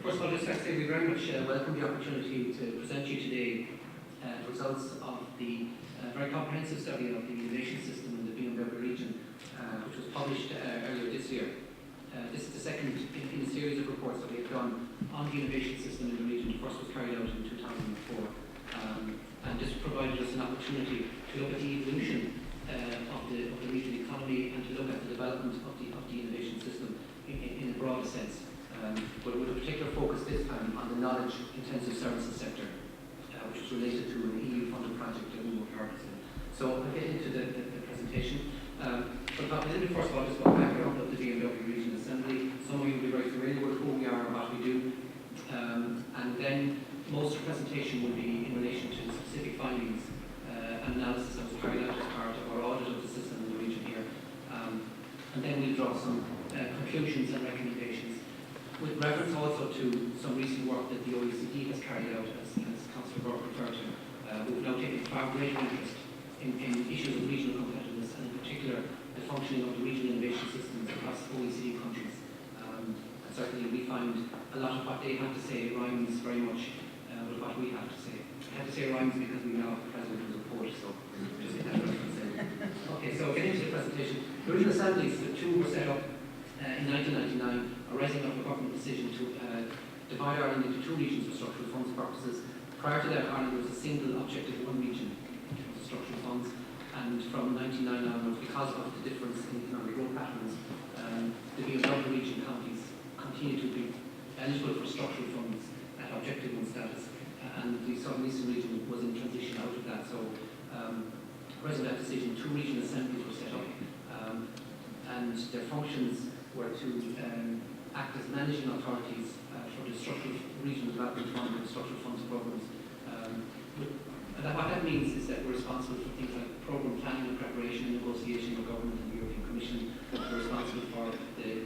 First of all, just like to say we very much welcome the opportunity to present you today the results of the very comprehensive study of the innovation system in the BMW Region, which was published earlier this year. This is the second in a series of reports that we have done on the innovation system in the region. The first was carried out in 2004, and this provided us an opportunity to look at the evolution of the regional economy and to look at the development of the innovation system in a broader sense, but with a particular focus this time on the knowledge-intensive services sector, which is related to an EU-funded project that we were part of. So I'll get into the presentation. But a little bit first of all, just about background of the BMW Region Assembly. Some of you will be very familiar with who we are and what we do. And then most of the presentation will be in relation to the specific findings and analysis that was carried out as part of our audit of the system in the region here. And then we'll draw some conclusions and recommendations, with reference also to some recent work that the OECD has carried out, as Councillor Burke referred to. We've now taken far greater interest in issues of regional competitiveness, and in particular the functioning of the regional innovation systems across OECD countries. And certainly we find a lot of what they have to say rhymes very much with what we have to say. I have to say rhymes because we now have the President who's a poet, so just get that reference in. Okay, so getting into the presentation. The regional assemblies, the two were set up in 1999, arising out of a government decision to divide Ireland into two regions for structural funds purposes. Prior to that, Ireland was a single objective one region in terms of structural funds, and from 1999 onwards, because of the difference in economic growth patterns, the BMW Region companies continue to be eligible for structural funds at objective one status, and the Southern Eastern region was in transition out of that. So, present that decision, two regional assemblies were set up, and their functions were to act as managing authorities for the structural regional development fund and structural funds programs. And what that means is that we're responsible for things like program planning and preparation and negotiation with government and the European Commission. We're responsible for the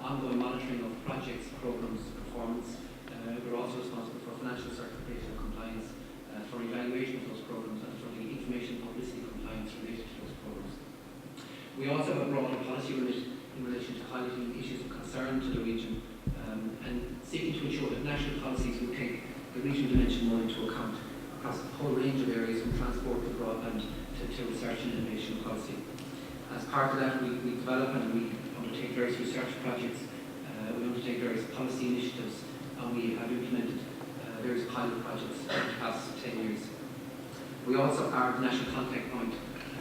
ongoing monitoring of projects, programs, performance. We're also responsible for financial certification and compliance, for evaluation of those programs, and for the information publicity compliance related to those programs. We also have a broader policy remit in relation to highlighting issues of concern to the region, and seeking to ensure that national policies will take the regional dimension more into account across a whole range of areas, from transport to broadband to research and innovation policy. As part of that, we develop and we undertake various research projects, we undertake various policy initiatives, and we have implemented various pilot projects over the past 10 years. We also are the national contact point,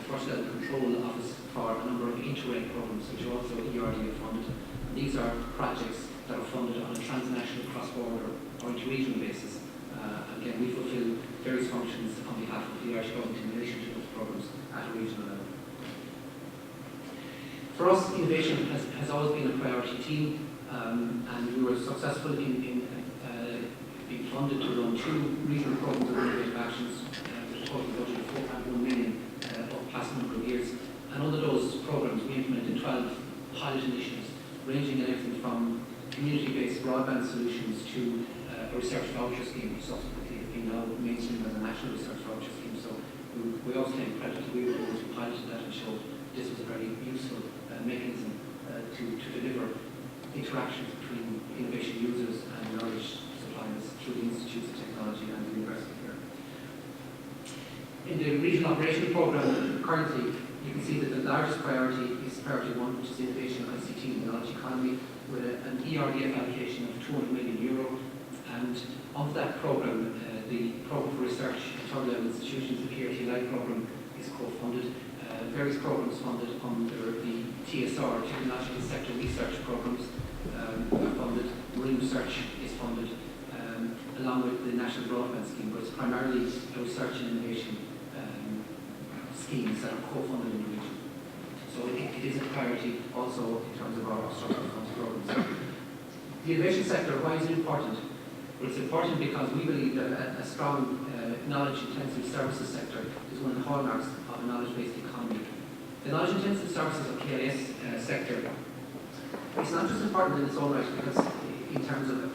first level control office for a number of inter-reg programs, which are also ERDF funded. And these are projects that are funded on a transnational, cross-border or inter-regional basis. Again, we fulfil various functions on behalf of the Irish Government in relation to those programs at a regional level. For us, innovation has always been a priority theme, and we were successful in being funded to run two regional programs of innovative actions with a total budget of 4.1 million over the past number of years. And under those programs, we implemented 12 pilot initiatives, ranging in everything from community-based broadband solutions to a research voucher scheme, which subsequently has been now mainstreamed as a national research voucher scheme. So we also claim credit to we were the ones who piloted that and showed this was a very useful mechanism to deliver interactions between innovation users and knowledge suppliers through the institutes of technology and the university here. In the regional operational programme currently, you can see that the largest priority is priority one, which is innovation, ICT and the knowledge economy, with an ERDF allocation of €200 million. And of that programme, the programme for research at third level institutions, the PRTLI programme, is co-funded. Various programmes funded under the TSR, Technological Sector Research Programmes, are funded. Marine research is funded, along with the National Broadband Scheme, but it's primarily a research and innovation schemes that are co-funded in the region. So it is a priority also in terms of our structural funds programs. The innovation sector, why is it important? Well, it's important because we believe that a strong knowledge-intensive services sector is one of the hallmarks of a knowledge-based economy. The knowledge-intensive services of KIS sector is not just important in its own right, because in terms of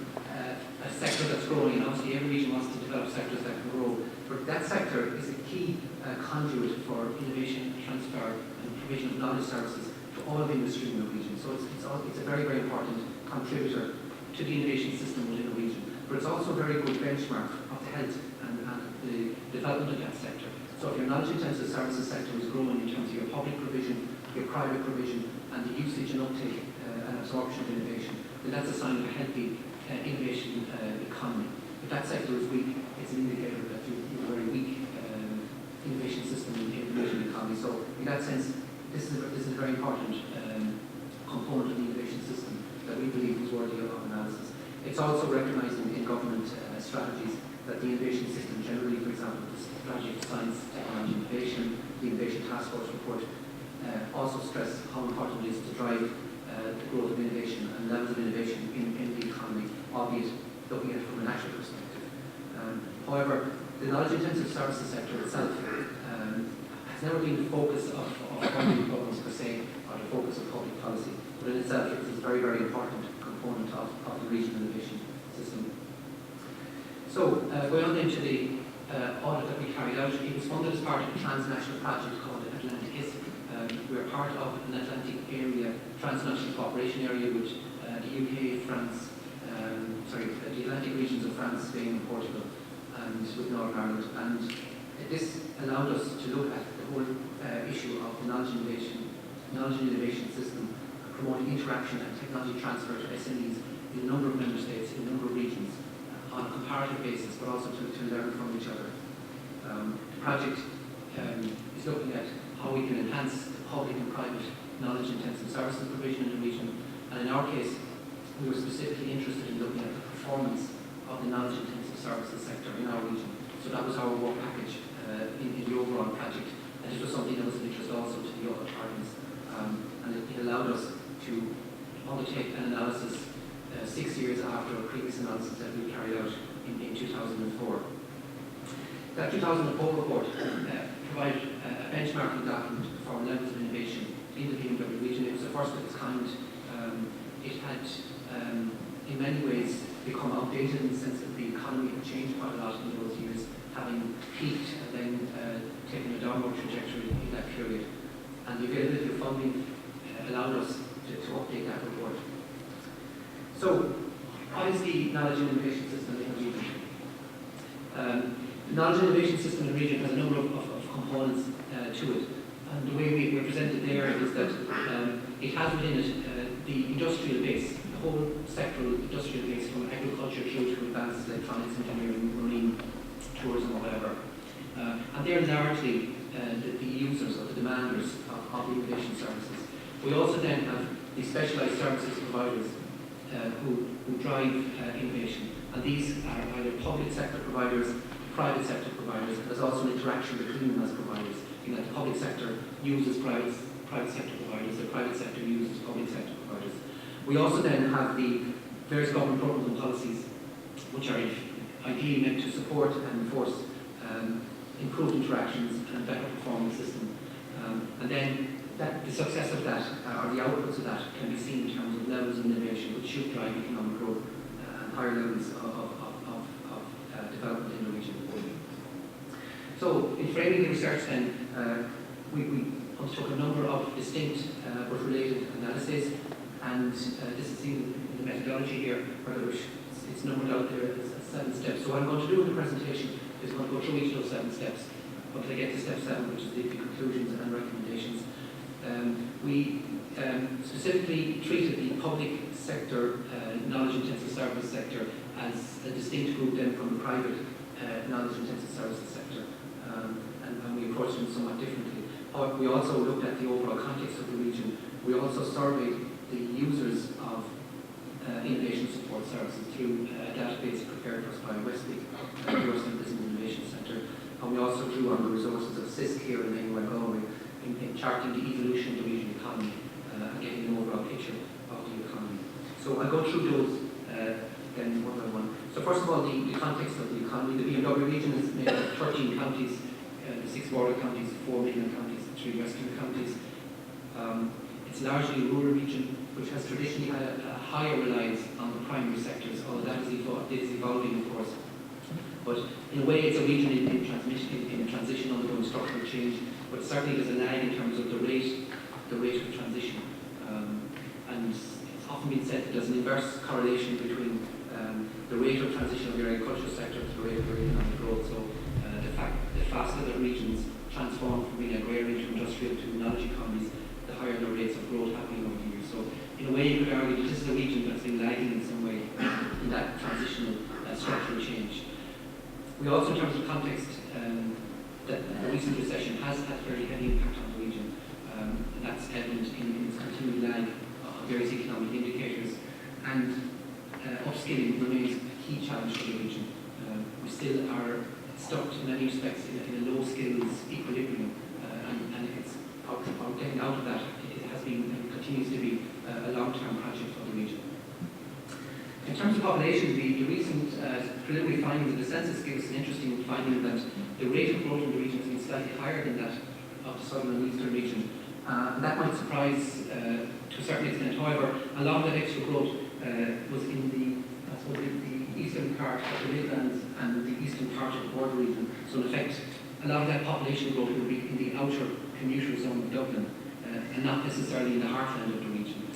a sector that's growing, and obviously every region wants to develop sectors that can grow, but that sector is a key conduit for innovation, transfer, and provision of knowledge services to all of industry in the region. So it's a very, very important contributor to the innovation system within a region, but it's also a very good benchmark of the health and the development of that sector. So if your knowledge-intensive services sector is growing in terms of your public provision, your private provision, and the usage and uptake and absorption of innovation, then that's a sign of a healthy innovation economy. If that sector is weak, it's an indicator that you have a very weak innovation system in the regional economy. So in that sense, this is a very important component of the innovation system that we believe is worthy of analysis. It's also recognised in government strategies that the innovation system generally, for example, the strategy for science, technology, innovation, the Innovation Task Force report, also stress how important it is to drive the growth of innovation and levels of innovation in the economy, albeit looking at it from a national perspective. However, the knowledge-intensive services sector itself has never been the focus of funding programs per se, or the focus of public policy, but in itself it is a very, very important component of the regional innovation system. So, going on then to the audit that we carried out, it was funded as part of a transnational project called KIS. We're part of an Atlantic area, transnational cooperation area with the UK, France, the Atlantic regions of France, Spain and Portugal, and with Northern Ireland. And this allowed us to look at the whole issue of the knowledge and innovation system, promoting interaction and technology transfer to SMEs in a number of member states, in a number of regions, on a comparative basis, but also to learn from each other. The project is looking at how we can enhance the public and private knowledge-intensive services provision in the region, and in our case, we were specifically interested in looking at the performance of the knowledge-intensive services sector in our region. So that was our work package in the overall project, and it was something that was of interest also to the other parties, and it allowed us to undertake an analysis 6 years after a previous analysis that we carried out in 2004. That 2004 report provided a benchmarking document for levels of innovation in the BMW region. It was the first of its kind. It had, in many ways, become outdated in the sense that the economy had changed quite a lot in those years, having peaked and then taken a downward trajectory in that period. And the availability of funding allowed us to update that report. So, what is the knowledge and innovation system in the region? The knowledge and innovation system in the region has a number of components to it. And the way we present it there is that it has within it the industrial base, the whole sectoral industrial base, from agriculture through to advanced electronics, engineering, marine, tourism, or whatever. And they're largely the users or the demanders of the innovation services. We also then have the specialised services providers who drive innovation. And these are either public sector providers, private sector providers, and there's also an interaction between them as providers, in that the public sector uses private sector providers, the private sector uses public sector providers. We also then have the various government programs and policies which are ideally meant to support and enforce improved interactions and better performing system. And then the success of that, or the outputs of that, can be seen in terms of levels of innovation which should drive economic growth and higher levels of development in the region. So, in framing the research then, we undertook a number of distinct but related analyses, and this is seen in the methodology here, where it's numbered out there as 7 steps. So what I'm going to do in the presentation is going to go through each of those 7 steps until I get to step 7, which is the conclusions and recommendations. We specifically treated the public sector, knowledge-intensive service sector, as a distinct group then from the private knowledge-intensive services sector, and we approached them somewhat differently. We also looked at the overall context of the region. We also surveyed the users of innovation support services through a database prepared for us by Westleaf, the Business Innovation Centre, and we also drew on the resources of CISC here in Galway in charting the evolution of the regional economy and getting an overall picture of the economy. So I'll go through those then one by one. So first of all, the context of the economy. The BMW region is made of 13 counties, 6 border counties, 4 Midland counties, 3 western counties. It's largely a rural region, which has traditionally had a higher reliance on the primary sectors, although that is evolving, of course. But in a way, it's a region in transition, undergoing structural change, but certainly there's a lag in terms of the rate of transition. And it's often been said that there's an inverse correlation between the rate of transition of your agricultural sector to the rate of your economic growth. So the faster the regions transform from being agrarian to industrial to knowledge economies, the higher the rates of growth happening over the years. So in a way, you could argue that this is a region that's been lagging in some way in that transitional structural change. We also, in terms of context, that the recent recession has had a very heavy impact on the region, and that's evident in its continued lag of various economic indicators. And upskilling remains a key challenge for the region. We still are stuck in many respects in a low skills equilibrium, and it's getting out of that. It has been and continues to be a long-term project for the region. In terms of population, the recent preliminary findings of the census give us an interesting finding that the rate of growth in the region has been slightly higher than that of the southern and eastern region. And that might surprise to a certain extent. However, a lot of that extra growth was in the eastern part of the Midlands and the eastern part of the border region. So in effect, a lot of that population growth will be in the outer commuter zone of Dublin, and not necessarily in the heartland of the region.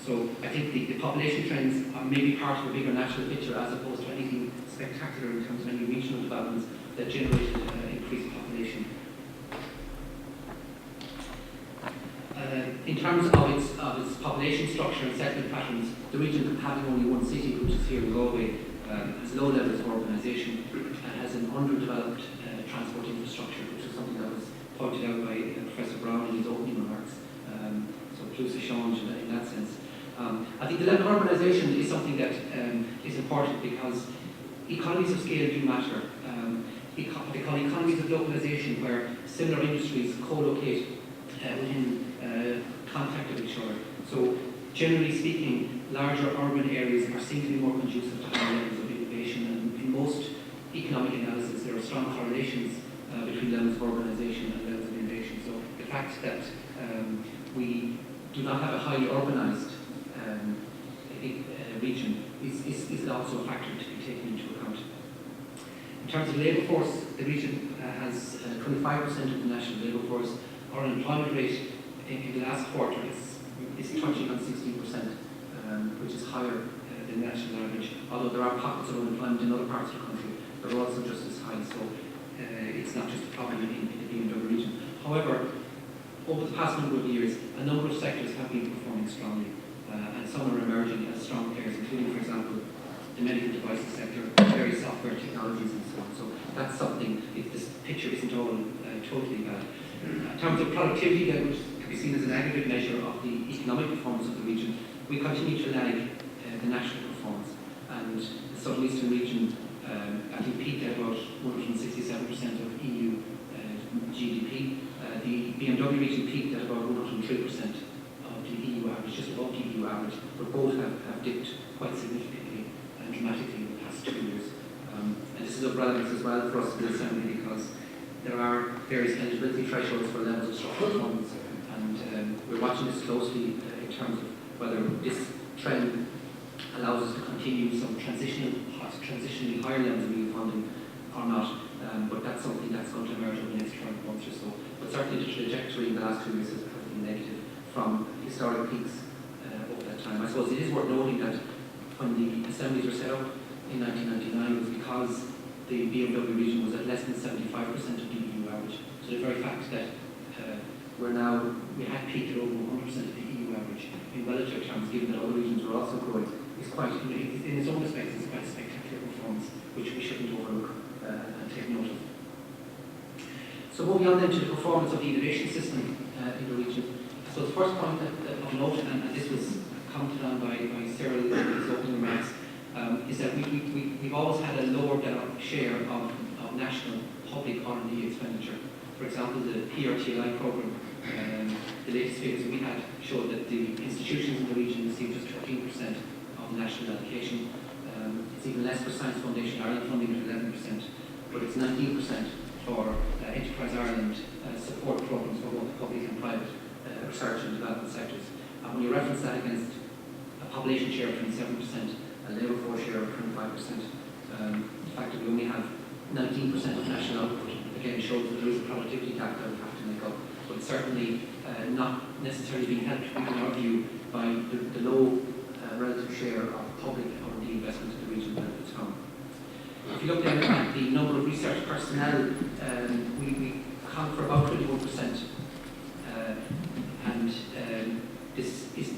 So I think the population trends are maybe part of a bigger national picture as opposed to anything spectacular in terms of any regional developments that generated increased population. In terms of its population structure and settlement patterns, the region, having only one city, which is here in Galway, has low levels of urbanisation and has an underdeveloped transport infrastructure, which is something that was pointed out by Professor Brown in his opening remarks. So plus a change in that sense. I think the level of urbanisation is something that is important because economies of scale do matter. They call economies of localisation, where similar industries co-locate within contact of each other. So generally speaking, larger urban areas are seen to be more conducive to higher levels of innovation, and in most economic analysis there are strong correlations between levels of urbanisation and levels of innovation. So the fact that we do not have a highly urbanised region is also a factor to be taken into account. In terms of labour force, the region has 25% of the national labour force. Our unemployment rate in the last quarter is touching on 16%, which is higher than the national average. Although there are pockets of unemployment in other parts of the country, they're also just as high. So it's not just a problem in the BMW region. However, over the past number of years, a number of sectors have been performing strongly, and some are emerging as strong players, including, for example, the medical devices sector, various software technologies, and so on. So that's something, if this picture isn't all totally bad. In terms of productivity, which can be seen as an aggregate measure of the economic performance of the region, we continue to lag the national performance. And the southern eastern region, I think, peaked at about 167% of EU GDP. The BMW region peaked at about 103% of the EU average, just above the EU average, but both have dipped quite significantly and dramatically in the past 2 years. And this is of relevance as well for us in the Assembly because there are various eligibility thresholds for levels of structural funds, and we're watching this closely in terms of whether this trend allows us to continue some transitionally higher levels of EU funding or not. But that's something that's going to emerge over the next 12 months or so. But certainly the trajectory in the last 2 years has been negative from historic peaks over that time. I suppose it is worth noting that when the assemblies were set up in 1999, it was because the BMW region was at less than 75% of the EU average. So the very fact that we had peaked at over 100% of the EU average in relative terms, given that other regions were also growing, is quite, in its own respects, is quite a spectacular performance, which we shouldn't overlook and take note of. So moving on then to the performance of the innovation system in the region. So the first point of note, and this was commented on by Cyril in his opening remarks, is that we've always had a lower share of national public R&D expenditure. For example, the PRTI programme, the latest figures we had showed that the institutions in the region received just 13% of the national allocation. It's even less for Science Foundation Ireland funding at 11%, but it's 19% for Enterprise Ireland support programmes for both the public and private research and development sectors. And when you reference that against a population share of 27%, a labour force share of 25%, the fact that we only have 19% of national output, again, shows that there is a productivity gap that we have to make up. But it's certainly not necessarily being helped, in our view, by the low relative share of public R&D investment in the region benefits from. If you look then at the number of research personnel, we account for about 21%, and this is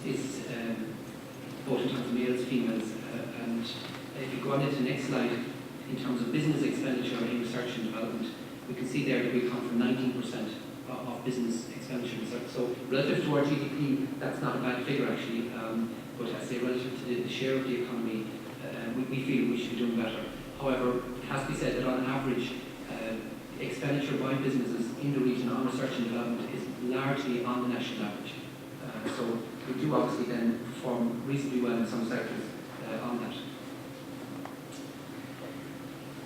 both in terms of males, females, and if you go on into the next slide, in terms of business expenditure in research and development, we can see there that we account for 19% of business expenditure in research. So relative to our GDP, that's not a bad figure actually, but I say relative to the share of the economy, we feel we should be doing better. However, it has to be said that on average, expenditure by businesses in the region on research and development is largely on the national average. So we do obviously then perform reasonably well in some sectors on that.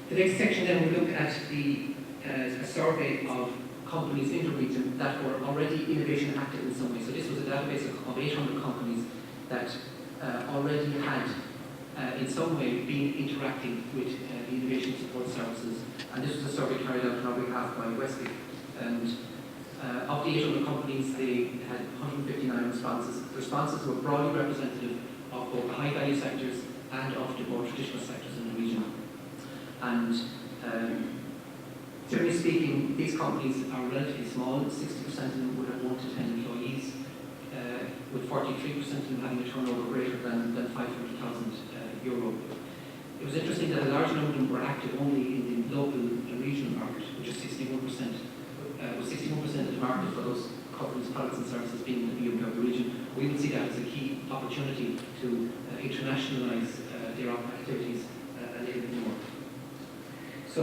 The next section then we look at a survey of companies in the region that were already innovation active in some way. So this was a database of 800 companies that already had in some way been interacting with the innovation support services, and this was a survey carried out on our behalf by Westwick. And of the 800 companies, they had 159 responses. The responses were broadly representative of both the high-value sectors and of the more traditional sectors in the region. And generally speaking, these companies are relatively small. 60% of them would have 1 to 10 employees, with 43% of them having a turnover greater than 500,000 euro. It was interesting that a large number of them were active only in the local and regional market, which is 61%. With 61% of the market for those companies, products and services being in the BMW region, we would see that as a key opportunity to internationalise their activities a little bit more. So,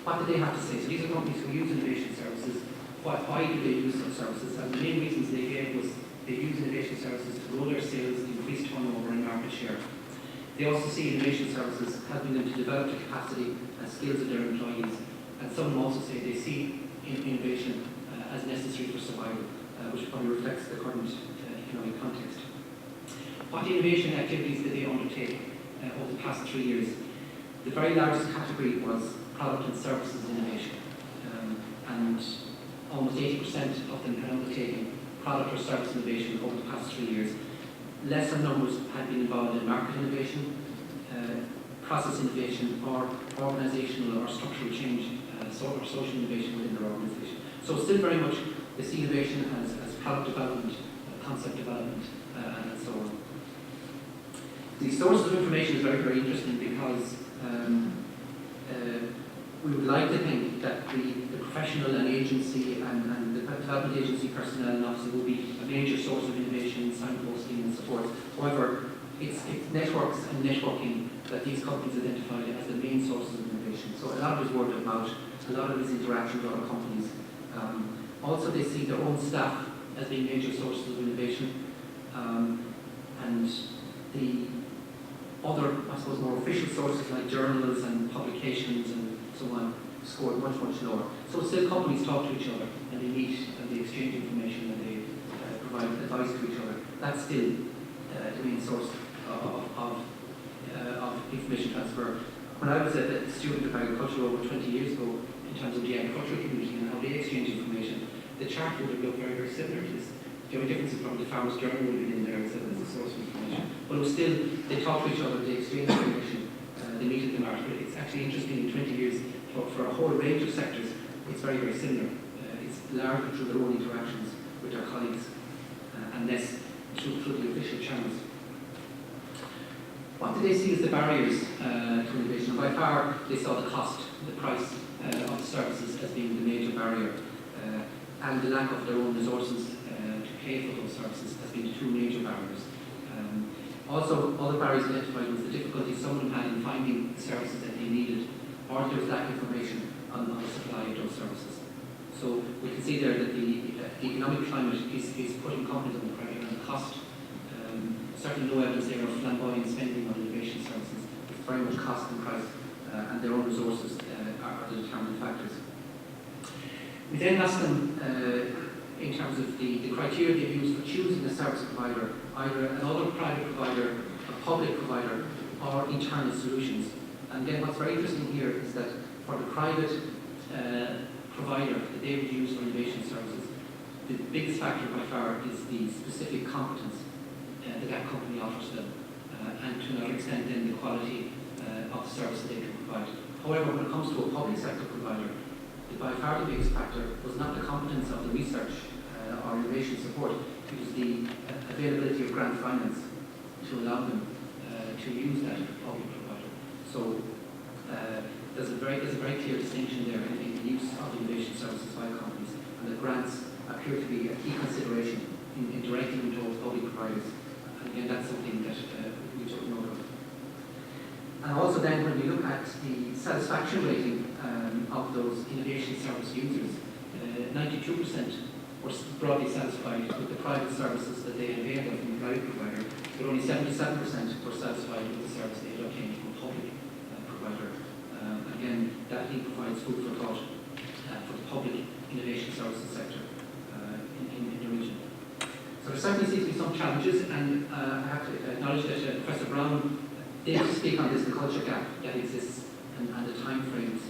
what do they have to say? So these are companies who use innovation services. Why do they use such services? And the main reasons they gave was they use innovation services to grow their sales, increase turnover and market share. They also see innovation services helping them to develop the capacity and skills of their employees. And some also say they see innovation as necessary for survival, which probably reflects the current economic context. What innovation activities did they undertake over the past 3 years? The very largest category was product and services innovation, and almost 80% of them had undertaken product or service innovation over the past 3 years. Lesser numbers had been involved in market innovation, process innovation, or organisational or structural change, or social innovation within their organisation. So still very much they see innovation as product development, concept development, and so on. The sources of information is very, very interesting because we would like to think that the professional and agency and the development agency personnel and officers will be a major source of innovation, signposting and support. However, it's networks and networking that these companies identified as the main sources of innovation. So a lot of it is word of mouth, a lot of it is interaction with other companies. Also, they see their own staff as being major sources of innovation, and the other, I suppose, more official sources like journals and publications and so on scored much, much lower. So still companies talk to each other and they meet and they exchange information and they provide advice to each other. That's still the main source of information transfer. When I was a student of agriculture over 20 years ago, in terms of the agricultural community and how they exchange information, the chart would have looked very, very similar to this. The only difference is probably the Farmers Journal would have been in there as a source of information. But it was still, they talk to each other, they exchange information, they meet at the market. It's actually interesting in 20 years, for a whole range of sectors, it's very, very similar. It's largely through their own interactions with their colleagues, and less through the official channels. What did they see as the barriers to innovation? By far, they saw the cost, the price of the services as being the major barrier, and the lack of their own resources to pay for those services as being the two major barriers. Also, other barriers identified was the difficulty some of them had in finding the services that they needed, or there was lack of information on the supply of those services. So we can see there that the economic climate is putting companies under pressure, and the cost, certainly no evidence there of flamboyant spending on innovation services. It's very much cost and price, and their own resources are the determining factors. We then asked them, in terms of the criteria they use for choosing a service provider, either another private provider, a public provider, or internal solutions. And again, what's very interesting here is that for the private provider that they would use for innovation services, the biggest factor by far is the specific competence that that company offers them, and to another extent then the quality of the service that they can provide. However, when it comes to a public sector provider, by far the biggest factor was not the competence of the research or innovation support, it was the availability of grant finance to allow them to use that public provider. So there's a very clear distinction there in the use of innovation services by companies, and the grants appear to be a key consideration in directing towards public providers. And again, that's something that we took note of. And also then when we look at the satisfaction rating of those innovation service users, 92% were broadly satisfied with the private services that they availed of from the private provider, but only 77% were satisfied with the service they had obtained from a public provider. Again, that I think provides food for thought for the public innovation services sector in the region. So there certainly seems to be some challenges, and I have to acknowledge that Professor Brown did speak on this, the culture gap that exists and the time frames.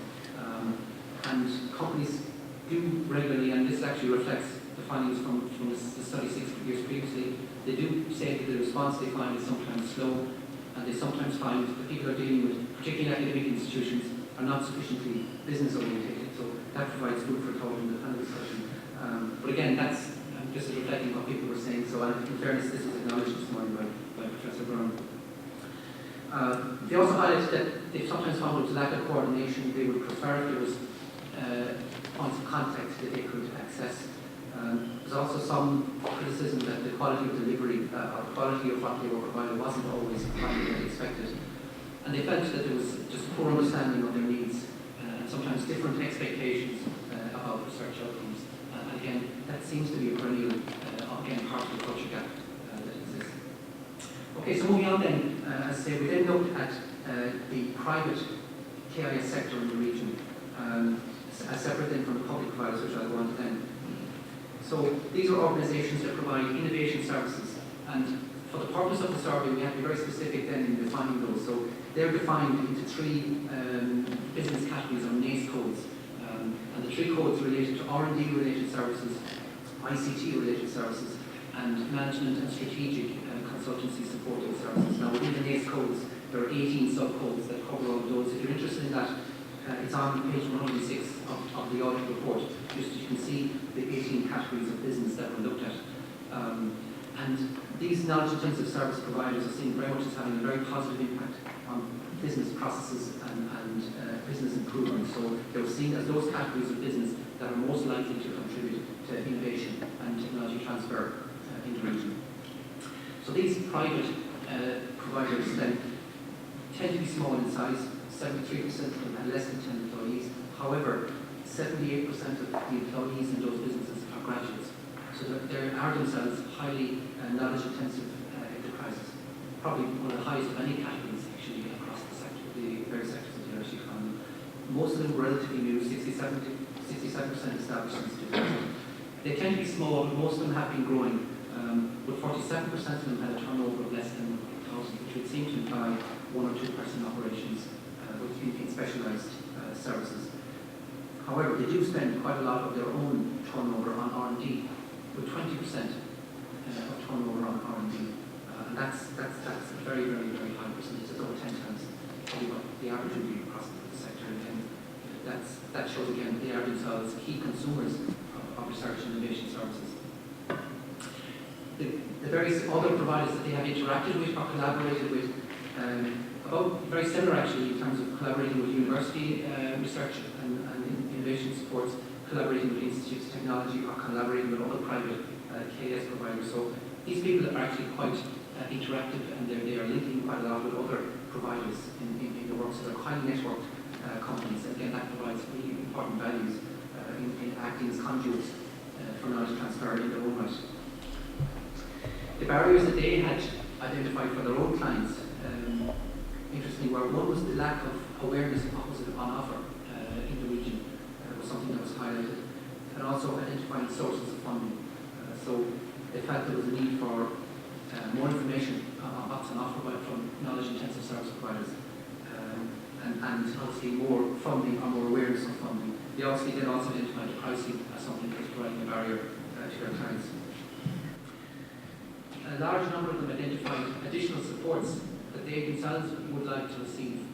And companies do regularly, and this actually reflects the findings from the study 6 years previously, they do say that the response they find is sometimes slow, and they sometimes find the people they're dealing with, particularly academic institutions, are not sufficiently business orientated. So that provides food for thought in the panel discussion. But again, that's just reflecting what people were saying. So in fairness, this was acknowledged this morning by Professor Brown. They also highlighted that they sometimes found there was lack of coordination. They would prefer if there was points of contact that they could access. There's also some criticism that the quality of delivery or quality of what they were provided wasn't always what they expected. And they felt that there was just poor understanding of their needs and sometimes different expectations about research outcomes. And again, that seems to be a perennial, again, part of the culture gap that exists. Okay, so moving on then, as I say, we then looked at the private KIS sector in the region, as separate then from the public providers, which I'll go on to then. So these are organisations that provide innovation services, and for the purpose of the survey, we have to be very specific then in defining those. So they're defined into three business categories or NACE codes, and the three codes related to R&D related services, ICT related services, and management and strategic consultancy supporting services. Now within the NACE codes, there are 18 subcodes that cover all of those. If you're interested in that, it's on page 106 of the audit report. Just you can see the 18 categories of business that were looked at. And these knowledge-intensive service providers are seen very much as having a very positive impact on business processes and business improvement. So they were seen as those categories of business that are most likely to contribute to innovation and technology transfer in the region. So these private providers then tend to be small in size. 73% of them had less than 10 employees. However, 78% of the employees in those businesses are graduates. So they are themselves highly knowledge-intensive enterprises. Probably one of the highest of any categories actually across the sector, the various sectors of the Irish economy. Most of them were relatively new, 67% established since 2000. They tend to be small, but most of them have been growing. But 47% of them had a turnover of less than 1,000, which would seem to imply 1 or 2 person operations in specialised services. However, they do spend quite a lot of their own turnover on R&D, with 20% of turnover on R&D. And that's a very, very, very high percentage. It's over 10 times probably what the average would be across the sector. And that shows again they are themselves key consumers of research and innovation services. The various other providers that they have interacted with or collaborated with, about very similar actually in terms of collaborating with university research and innovation supports, collaborating with institutes of technology, or collaborating with other private KIS providers. So these people are actually quite interactive, and they are linking quite a lot with other providers in the work. So they're highly networked companies. Again, that provides really important values in acting as conduits for knowledge transfer in their own right. The barriers that they had identified for their own clients, interestingly, were one was the lack of awareness of what was on offer in the region, was something that was highlighted, and also identifying sources of funding. So they felt there was a need for more information on what's on offer from knowledge-intensive service providers, and obviously more funding or more awareness of funding. They obviously then also identified the pricing as something that was providing a barrier to their clients. a large number of them identified additional supports that they themselves would like to receive,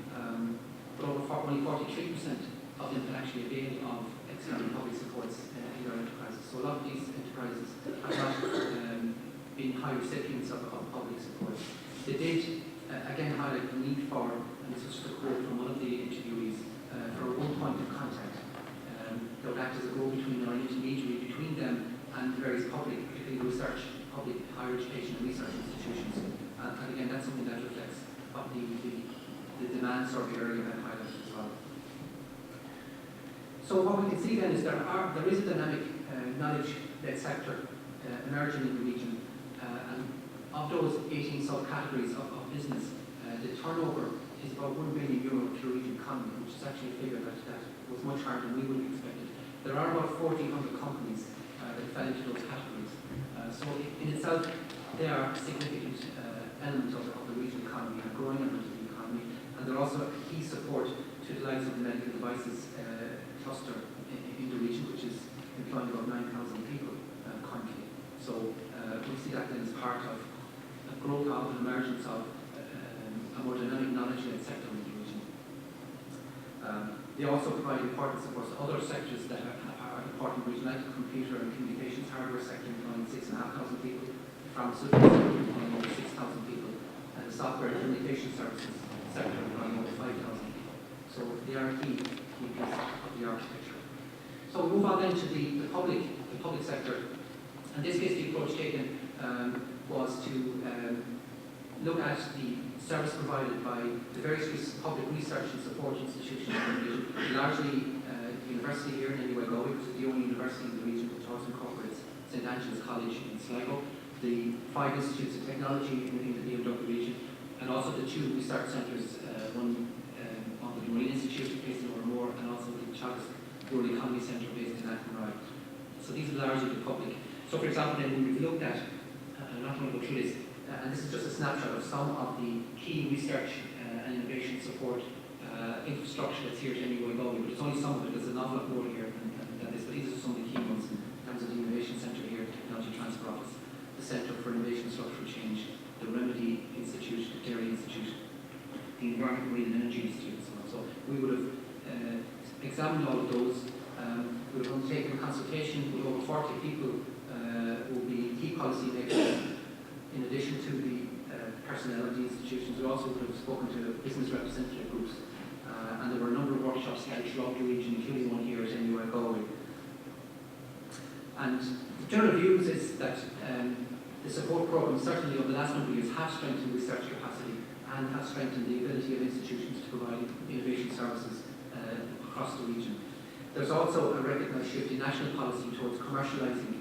but only 43% of them can actually avail of external public supports in their enterprises. So a lot of these enterprises have not been high recipients of public support. They did again highlight the need for, and this was just a quote from one of the interviewees, for one point of contact that would act as a go-between or an intermediary between them and various public, particularly research, public higher education and research institutions. And again, that's something that reflects what the demand survey area had highlighted as well. So what we can see then is there is a dynamic knowledge-led sector emerging in the region, and of those 18 subcategories of business, the turnover is about €1 billion to the region economy, which is actually a figure that was much higher than we would have expected. There are about 1,400 companies that fell into those categories. So in itself, they are a significant element of the regional economy, a growing element of the economy, and they're also a key support to the likes of the medical devices cluster in the region, which is employing about 9,000 people currently. So we see that then as part of a growth of an emergence of a more dynamic knowledge-led sector in the region. They also provide important support to other sectors that are important in the region, like the computer and communications hardware sector, employing 6,500 people, the pharmaceutical sector employing over 6,000 people, and the software and communication services sector employing over 5,000 people. So they are a key piece of the architecture. So we move on then to the public sector. In this case, the approach taken was to look at the service provided by the various public research and support institutions in the region, largely the university here in Galway, which is the only university in the region which also incorporates St Angela's College in Sligo, the 5 institutes of technology in the BMW region, and also the 2 research centres, one on the Marine Institute based in Ormore, and also the Calalyst Rural Economy Centre based in Athenry. So these are largely the public. So for example, then we've looked at, I'm not going to go through this, and this is just a snapshot of some of the key research and innovation support infrastructure that's here at Galway, but it's only some of it. There's an awful lot more here than this, but these are some of the key ones in terms of the Innovation Centre here, the Technology Transfer Office, the Centre for Innovation Structural Change, the Remedy Institute, the Dairy Institute, the Environment, Marine and Energy Institute, and so on. So we would have examined all of those. We would have undertaken a consultation with over 40 people who will be key policy makers. In addition to the personnel of the institutions, we also would have spoken to business representative groups, and there were a number of workshops held throughout the region, including one here at Galway. And the general views is that the support programme, certainly over the last number of years, have strengthened research capacity and have strengthened the ability of institutions to provide innovation services across the region. There's also a recognised shift in national policy towards commercialising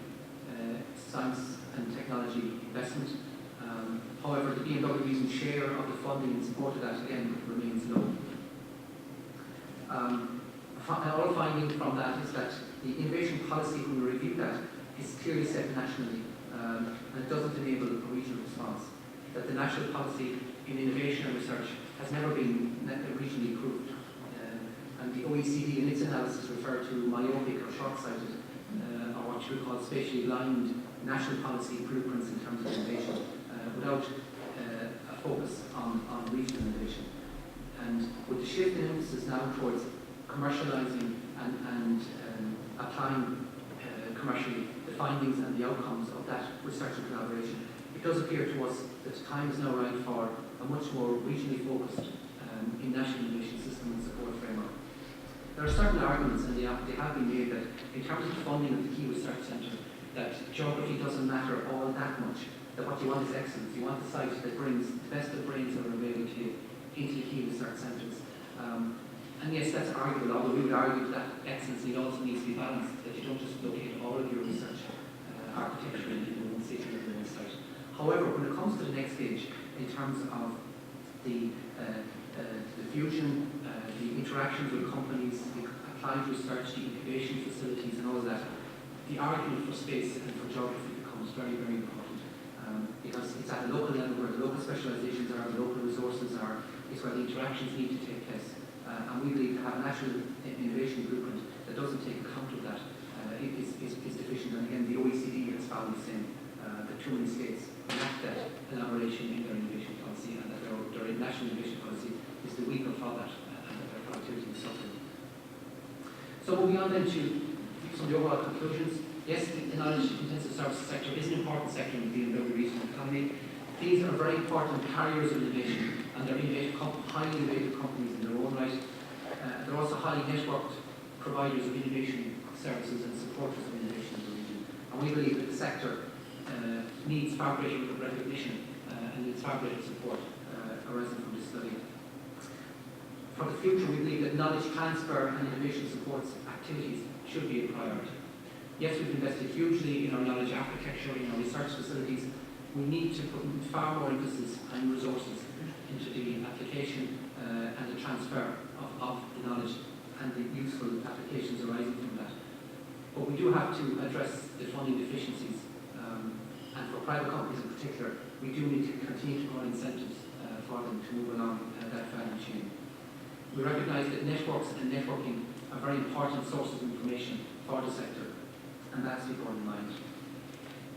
science and technology investment. However, the BMW Region share of the funding in support of that, again, remains low. Our finding from that is that the innovation policy, when we review that, is clearly set nationally, and it doesn't enable a regional response. That the national policy in innovation and research has never been regionally approved. And the OECD in its analysis referred to myopic or short-sighted, or what you would call spatially blind national policy blueprints in terms of innovation, without a focus on regional innovation. And with the shift in emphasis now towards commercialising and applying commercially the findings and the outcomes of that research and collaboration, it does appear to us that the time is now right for a much more regionally focused national innovation system and support framework. There are certain arguments, and they have been made, that in terms of the funding of the key research centre, that geography doesn't matter all that much, that what you want is excellence. You want the site that brings the best of brains that are available to you into the key research centres. And yes, that's arguable, although we would argue that excellence also needs to be balanced, that you don't just locate all of your research architecture in one city or one site. However, when it comes to the next stage, in terms of the fusion, the interactions with companies, the applied research, the incubation facilities and all of that, the argument for space and for geography becomes very, very important, because it's at the local level where the local specialisations are, the local resources are, is where the interactions need to take place. And we believe to have a national innovation blueprint that doesn't take account of that is deficient. And again, the OECD has found the same. that too many states lack that elaboration in their innovation policy, and that their national innovation policy is the weaker for that, and that their productivity is suffering. So moving on then to some of the overall conclusions. Yes, the knowledge-intensive services sector is an important sector in the BMW regional economy. These are very important carriers of innovation, and they're highly innovative companies in their own right. They're also highly networked providers of innovation services and supporters of innovation in the region. And we believe that the sector needs far greater recognition and needs far greater support arising from this study. For the future, we believe that knowledge transfer and innovation supports activities should be a priority. Yes, we've invested hugely in our knowledge architecture, in our research facilities. We need to put far more emphasis and resources into the application and the transfer of the knowledge and the useful applications arising from that. But we do have to address the funding deficiencies, and for private companies in particular, we do need to continue to provide incentives for them to move along that value chain. We recognise that networks and networking are very important sources of information for the sector, and that's to be borne in mind.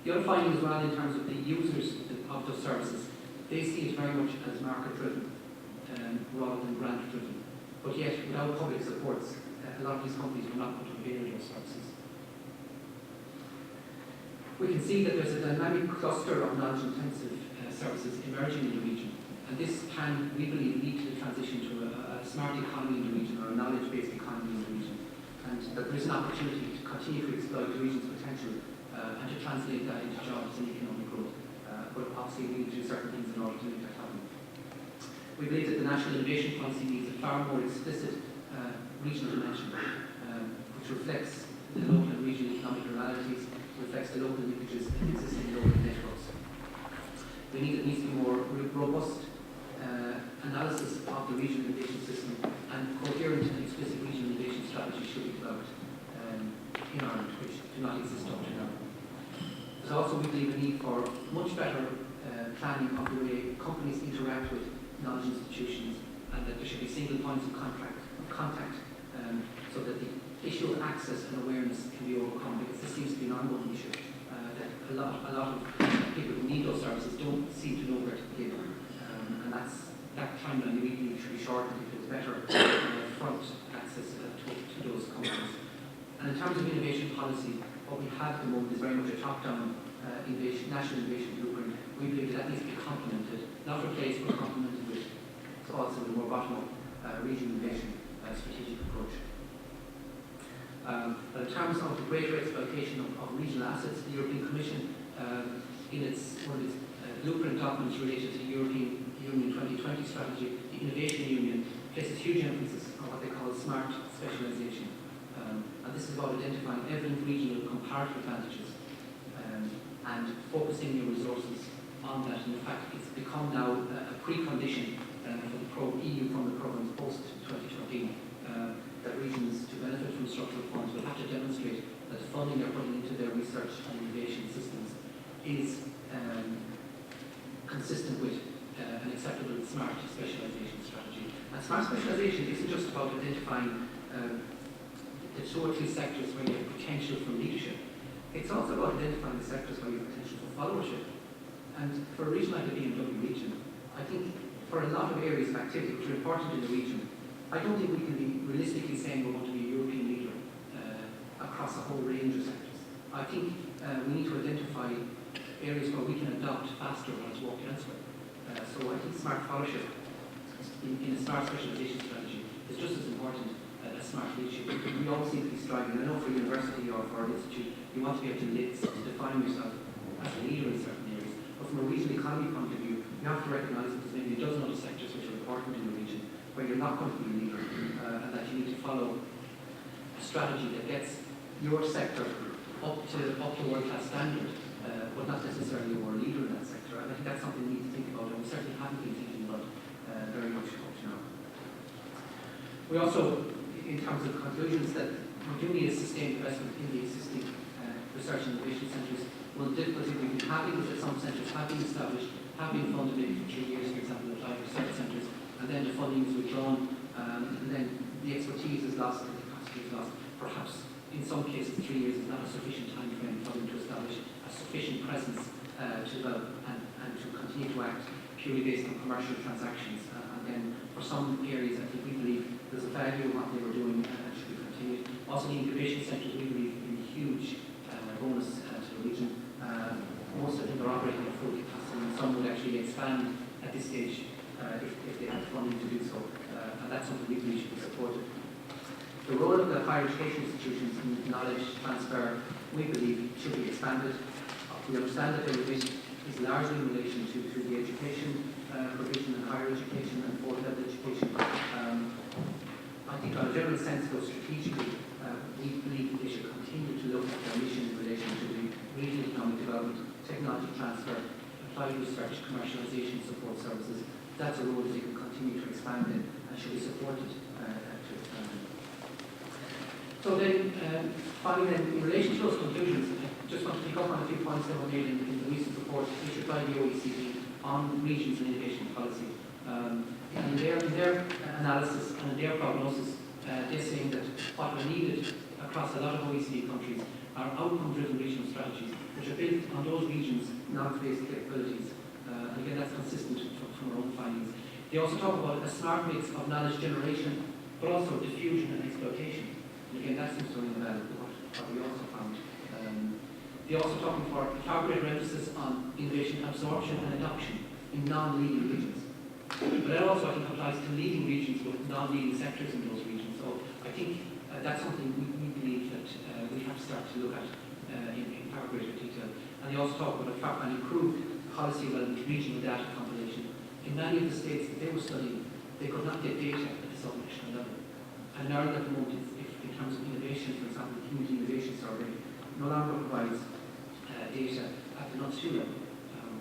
The other finding as well in terms of the users of those services, they see it very much as market-driven rather than grant-driven. But yet, without public supports, a lot of these companies will not going to avail those services. We can see that there's a dynamic cluster of knowledge-intensive services emerging in the region, and this can, we believe, lead to the transition to a smart economy in the region, or a knowledge-based economy in the region, and that there is an opportunity to continue to exploit the region's potential and to translate that into jobs and economic growth. But obviously, we need to do certain things in order to make that happen. We believe that the national innovation policy needs a far more explicit regional dimension, which reflects the local and regional economic realities, reflects the local linkages and existing local networks. We need, it needs to be more robust analysis of the regional innovation system, and coherent and explicit regional innovation strategies should be developed in Ireland, which do not exist up to now. There's also, we believe, a need for much better planning of the way companies interact with knowledge institutions, and that there should be single points of contact so that the issue of access and awareness can be overcome, because this seems to be an ongoing issue, that a lot of people who need those services don't seem to know where to begin, and that timeline immediately should be shortened if there's better front access to those companies. And in terms of innovation policy, what we have at the moment is very much a top-down national innovation blueprint. We believe that needs to be complemented, not replaced, but complemented with also a more bottom-up regional innovation strategic approach. But in terms of the greater exploitation of regional assets, the European Commission, in one of its blueprint documents related to the European Union 2020 strategy, the Innovation Union places huge emphasis on what they call smart specialisation. And this is about identifying evident regional comparative advantages and focusing your resources on that. And in fact, it's become now a precondition for the EU funded programmes post-2013 that regions, to benefit from structural funds, will have to demonstrate that the funding they're putting into their research and innovation systems is consistent with an acceptable smart specialisation strategy. And smart specialisation isn't just about identifying the two or three sectors where you have potential for leadership. It's also about identifying the sectors where you have potential for followership. And for a region like the BMW region, I think for a lot of areas of activity which are important in the region, I don't think we can be realistically saying we're going to be a European leader across a whole range of sectors. I think we need to identify areas where we can adopt faster what has worked elsewhere. So I think smart followership in a smart specialisation strategy is just as important as smart leadership. We all seem to be striving. I know for a university or for an institute, you want to be able to define yourself as a leader in certain areas. But from a regional economy point of view, you have to recognise that there's maybe a dozen other sectors which are important in the region where you're not going to be a leader, and that you need to follow a strategy that gets your sector up to world-class standard, but not necessarily you're a leader in that sector. And I think that's something we need to think about, and we certainly haven't been thinking about very much up to now. We also, in terms of conclusions, that we do need a sustained investment in the existing research and innovation centres. One difficulty we've been having is that some centres have been established, have been funded maybe for 3 years, for example, at live research centres, and then the funding is withdrawn, and then the expertise is lost and the capacity is lost. Perhaps in some cases 3 years is not a sufficient time frame for them to establish a sufficient presence to develop and to continue to act purely based on commercial transactions. And then for some areas, I think we believe there's a value in what they were doing and should be continued. Also, the incubation centres, we believe, have been a huge bonus to the region. Most of them are operating at full capacity, and some would actually expand at this stage if they have funding to do so. And that's something we believe should be supported. The role of the higher education institutions in knowledge transfer, we believe, should be expanded. We understand that the remit is largely in relation to the education provision and higher education and fourth-level education. I think on a general sense, though, strategically, we believe they should continue to look at their mission in relation to the regional economic development, technology transfer, applied research, commercialisation support services. That's a role that they can continue to expand in and should be supported to expand in. So then, finally, in relation to those conclusions, I just want to pick up on a few points that were made in the recent report issued by the OECD on regions and innovation policy. In their analysis and in their prognosis, they're saying that what are needed across a lot of OECD countries are outcome-driven regional strategies which are built on those regions' knowledge-based capabilities. Again, that's consistent from our own findings. They also talk about a smart mix of knowledge generation, but also diffusion and exploitation. And again, that seems to ring a bell with what we also found. They're also talking for a far greater emphasis on innovation absorption and adoption in non-leading regions. But that also, I think, applies to leading regions with non-leading sectors in those regions. So I think that's something we believe that we have to start to look at in far greater detail. And they also talk about an improved policy relevant regional data compilation. In many of the states that they were studying, they could not get data at the sub-national level. And in Ireland at the moment, if in terms of innovation, for example, the Community Innovation Survey no longer provides data at the NUTS2 level.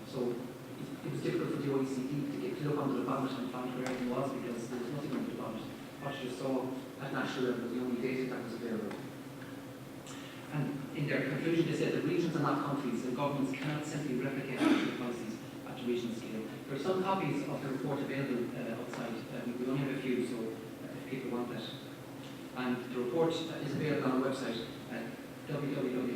So it was difficult for the OECD to look under the bonnet and find where everything was because there was nothing under the bonnet. What you saw at national level was the only data that was available. And in their conclusion, they said that regions are not countries and governments cannot simply replicate national policies at the regional scale. There are some copies of the report available outside. We only have a few, so if people want that. And the report is available on our website at www.kis.ie.